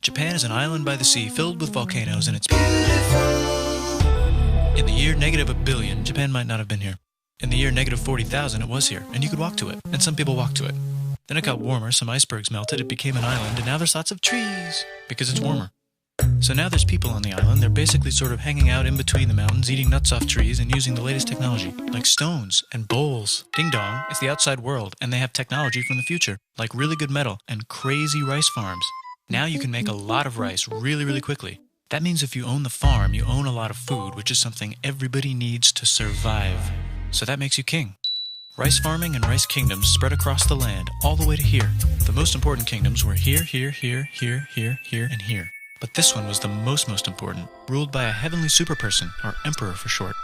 Japan is an island by the sea filled with volcanoes and it's beautiful. In the year -1 billion, Japan might not have been here. In the year -40,000, it was here, and you could walk to it, and some people walked to it. Then it got warmer, some icebergs melted, it became an island, and now there's lots of trees, because it's warmer. So now there's people on the island, they're basically sort of hanging out in between the mountains, eating nuts off trees, and using the latest technology, like stones and bowls. Ding dong, it's the outside world, and they have technology from the future, like really good metal and crazy rice farms. Now you can make a lot of rice really, really quickly. That means if you own the farm, you own a lot of food, which is something everybody needs to survive. So that makes you king. Rice farming and rice kingdoms spread across the land, all the way to here. The most important kingdoms were here, here, here, here, here, here, and here. But this one was the most important, ruled by a heavenly superperson, or emperor for short.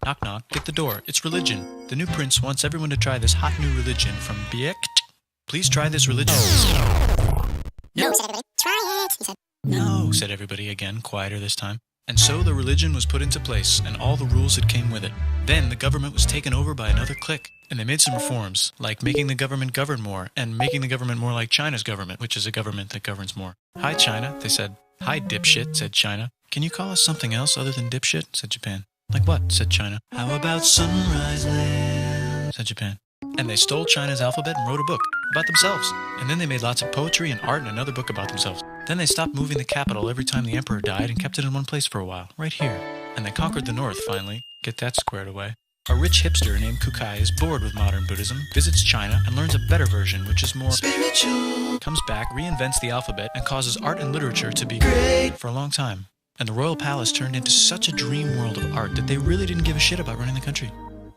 Knock knock, get the door, it's religion. The new prince wants everyone to try this hot new religion from Biekt. Please try this religion. No, said everybody. Try it, he said. No, said everybody again, quieter this time. And so the religion was put into place, and all the rules that came with it. Then the government was taken over by another clique, and they made some reforms, like making the government govern more, and making the government more like China's government, which is a government that governs more. Hi, China, they said. Hi, dipshit, said China. Can you call us something else other than dipshit, said Japan. Like what, said China. How about Sunrise Land, said Japan. And they stole China's alphabet and wrote a book about themselves. And then they made lots of poetry and art and another book about themselves. Then they stopped moving the capital every time the emperor died and kept it in one place for a while, right here. And they conquered the north finally. Get that squared away. A rich hipster named Kukai is bored with modern Buddhism, visits China, and learns a better version, which is more spiritual. Comes back, reinvents the alphabet, and causes art and literature to be great for a long time. And the royal palace turned into such a dream world of art that they really didn't give a shit about running the country.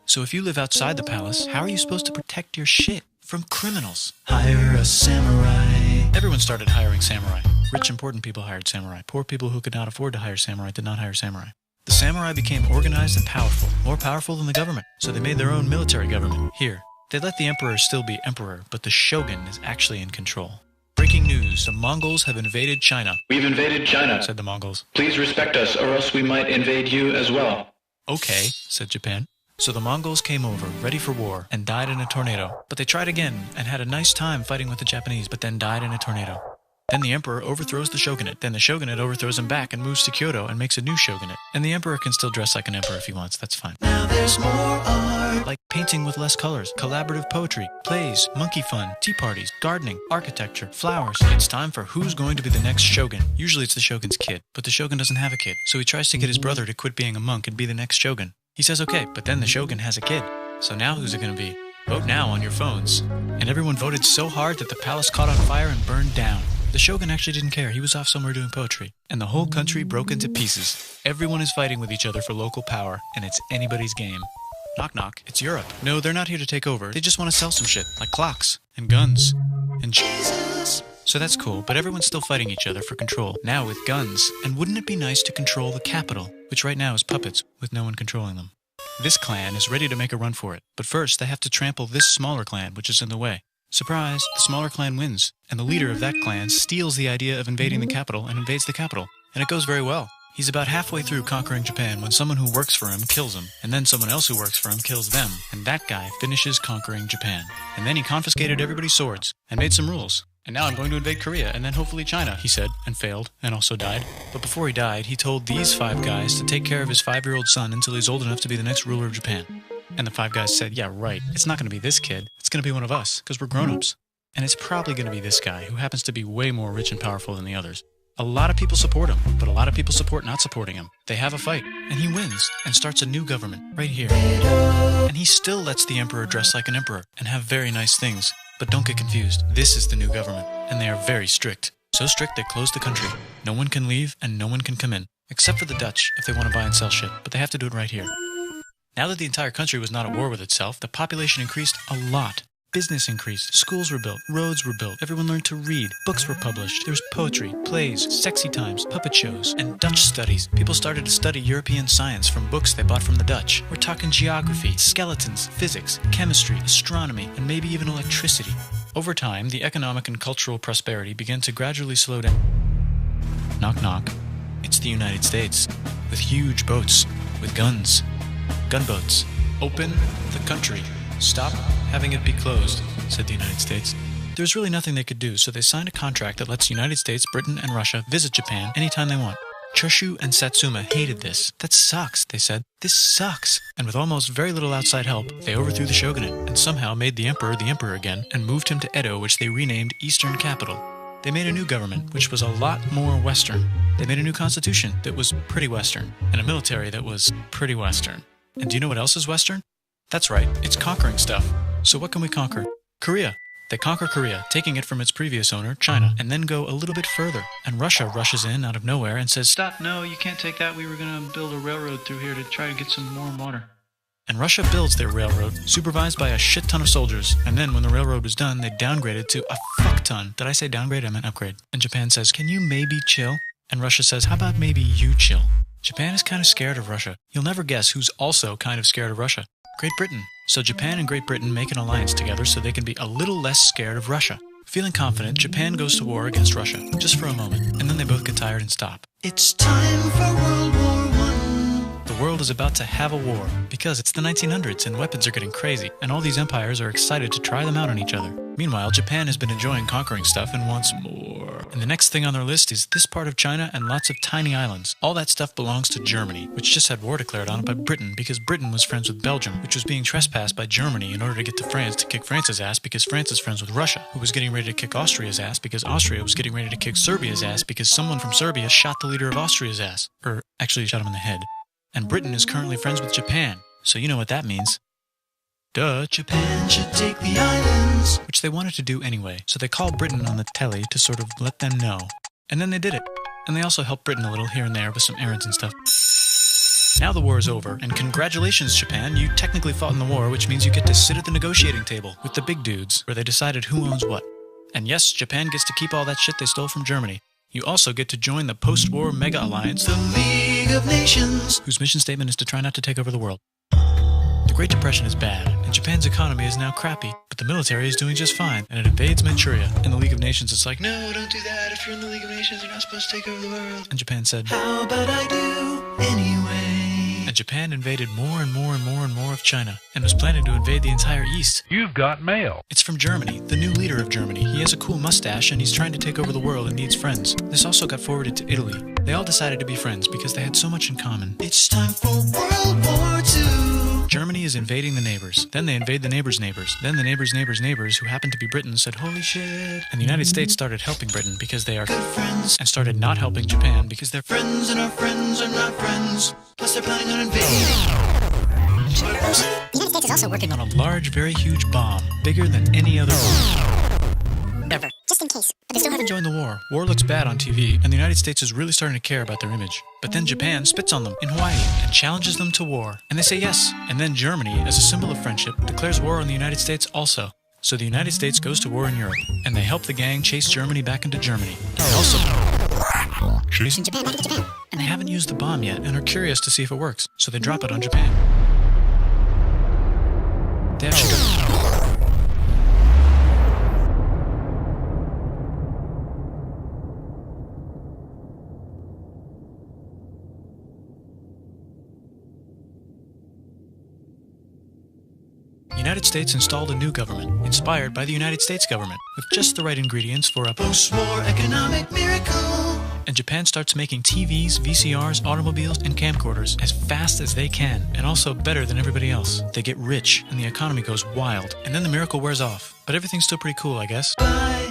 So if you live outside the palace, how are you supposed to protect your shit from criminals? Hire a samurai. Everyone started hiring samurai. Rich, important people hired samurai. Poor people who could not afford to hire samurai did not hire samurai. The samurai became organized and powerful, more powerful than the government. So they made their own military government, here. They let the emperor still be emperor, but the shogun is actually in control. Breaking news, the Mongols have invaded China. We've invaded China, said the Mongols. Please respect us, or else we might invade you as well. Okay, said Japan. So the Mongols came over, ready for war, and died in a tornado. But they tried again, and had a nice time fighting with the Japanese, but then died in a tornado. Then the emperor overthrows the shogunate. Then the shogunate overthrows him back and moves to Kyoto and makes a new shogunate. And the emperor can still dress like an emperor if he wants, that's fine. Now there's more art. Like painting with less colors, collaborative poetry, plays, monkey fun, tea parties, gardening, architecture, flowers. It's time for who's going to be the next shogun. Usually it's the shogun's kid, but the shogun doesn't have a kid. So he tries to get his brother to quit being a monk and be the next shogun. He says okay, but then the shogun has a kid. So now who's it going to be? Vote now on your phones. And everyone voted so hard that the palace caught on fire and burned down. The shogun actually didn't care. He was off somewhere doing poetry. And the whole country broke into pieces. Everyone is fighting with each other for local power, and it's anybody's game. Knock knock, it's Europe. No, they're not here to take over. They just want to sell some shit, like clocks, and guns, and Jesus. So that's cool, but everyone's still fighting each other for control, now with guns. And wouldn't it be nice to control the capital, which right now is puppets, with no one controlling them? This clan is ready to make a run for it, but first they have to trample this smaller clan, which is in the way. Surprise, the smaller clan wins, and the leader of that clan steals the idea of invading the capital and invades the capital. And it goes very well. He's about halfway through conquering Japan when someone who works for him kills him, and then someone else who works for him kills them, and that guy finishes conquering Japan. And then he confiscated everybody's swords, and made some rules. And now I'm going to invade Korea, and then hopefully China, he said, and failed, and also died. But before he died, he told these 5 guys to take care of his 5-year-old son until he's old enough to be the next ruler of Japan. And the 5 guys said, yeah, right, it's not going to be this kid, it's going to be one of us, because we're grown-ups. And it's probably going to be this guy, who happens to be way more rich and powerful than the others. A lot of people support him, but a lot of people support not supporting him. They have a fight, and he wins, and starts a new government, right here. And he still lets the emperor dress like an emperor, and have very nice things. But don't get confused, this is the new government, and they are very strict. So strict they closed the country. No one can leave, and no one can come in. Except for the Dutch, if they want to buy and sell shit, but they have to do it right here. Now that the entire country was not at war with itself, the population increased a lot. Business increased, schools were built, roads were built, everyone learned to read, books were published, there was poetry, plays, sexy times, puppet shows, and Dutch studies. People started to study European science from books they bought from the Dutch. We're talking geography, skeletons, physics, chemistry, astronomy, and maybe even electricity. Over time, the economic and cultural prosperity began to gradually slow down. Knock knock. It's the United States, with huge boats, with guns. Gunboats. Open the country. Stop having it be closed, said the United States. there's really nothing they could do, so they signed a contract that lets the United States, Britain, and Russia visit Japan anytime they want. Choshu and Satsuma hated this. That sucks, they said. This sucks. And with almost very little outside help, they overthrew the shogunate and somehow made the emperor again and moved him to Edo, which they renamed Eastern Capital. They made a new government, which was a lot more Western. They made a new constitution that was pretty Western, and a military that was pretty Western. And do you know what else is Western? That's right, it's conquering stuff. So what can we conquer? Korea. They conquer Korea, taking it from its previous owner, China, and then go a little bit further. And Russia rushes in out of nowhere and says, "Stop, no, you can't take that. We were going to build a railroad through here to try to get some warm water." And Russia builds their railroad, supervised by a shit ton of soldiers. And then when the railroad was done, they downgraded to a fuck ton. Did I say downgrade? I meant upgrade. And Japan says, "Can you maybe chill?" And Russia says, "How about maybe you chill?" Japan is kind of scared of Russia. You'll never guess who's also kind of scared of Russia. Great Britain. So Japan and Great Britain make an alliance together so they can be a little less scared of Russia. Feeling confident, Japan goes to war against Russia, just for a moment, and then they both get tired and stop. It's time for World War I. The world is about to have a war, because it's the 1900s and weapons are getting crazy, and all these empires are excited to try them out on each other. Meanwhile, Japan has been enjoying conquering stuff and wants more. And the next thing on their list is this part of China and lots of tiny islands. All that stuff belongs to Germany, which just had war declared on it by Britain because Britain was friends with Belgium, which was being trespassed by Germany in order to get to France to kick France's ass because France is friends with Russia, who was getting ready to kick Austria's ass because Austria was getting ready to kick Serbia's ass because someone from Serbia shot the leader of Austria's ass. Or actually shot him in the head. And Britain is currently friends with Japan, so you know what that means. Duh, Japan should take the islands. Which they wanted to do anyway, so they called Britain on the telly to sort of let them know. And then they did it. And they also helped Britain a little here and there with some errands and stuff. Now the war is over, and congratulations, Japan, you technically fought in the war, which means you get to sit at the negotiating table with the big dudes, where they decided who owns what. And yes, Japan gets to keep all that shit they stole from Germany. You also get to join the post-war mega alliance, the League of Nations, whose mission statement is to try not to take over the world. The Great Depression is bad, and Japan's economy is now crappy, but the military is doing just fine, and it invades Manchuria. And the League of Nations is like, "No, don't do that. If you're in the League of Nations, you're not supposed to take over the world." And Japan said, "How about I do anyway?" And Japan invaded more and more and more and more of China, and was planning to invade the entire East. You've got mail. It's from Germany, the new leader of Germany. He has a cool mustache, and he's trying to take over the world and needs friends. This also got forwarded to Italy. They all decided to be friends because they had so much in common. It's time for World War II. Germany is invading the neighbors. Then they invade the neighbors' neighbors. Then the neighbors' neighbors' neighbors, who happened to be Britain, said, "Holy shit." And the United States started helping Britain because they are good friends, and started not helping Japan because they're friends and our friends are not friends. Plus they're planning on invading. The United States is also working On a large, very huge bomb, bigger than any other bomb ever, just in case. But They still haven't joined the war. War looks bad on TV, and the United States is really starting to care about their image. But then Japan spits on them in Hawaii and challenges them to war. And they say yes. And then Germany, as a symbol of friendship, declares war on the United States also. So the United States goes to war in Europe, and they help the gang chase Germany back into Germany. And they also chasing Japan back into Japan. and they haven't used the bomb yet and are curious to see if it works. So they drop it on Japan. They actually The United States installed a new government, inspired by the United States government, with just the right ingredients for a post-war economic miracle. And Japan starts making TVs, VCRs, automobiles, and camcorders as fast as they can, and also better than everybody else. They get rich, and the economy goes wild, and then the miracle wears off. But everything's still pretty cool, I guess. Bye.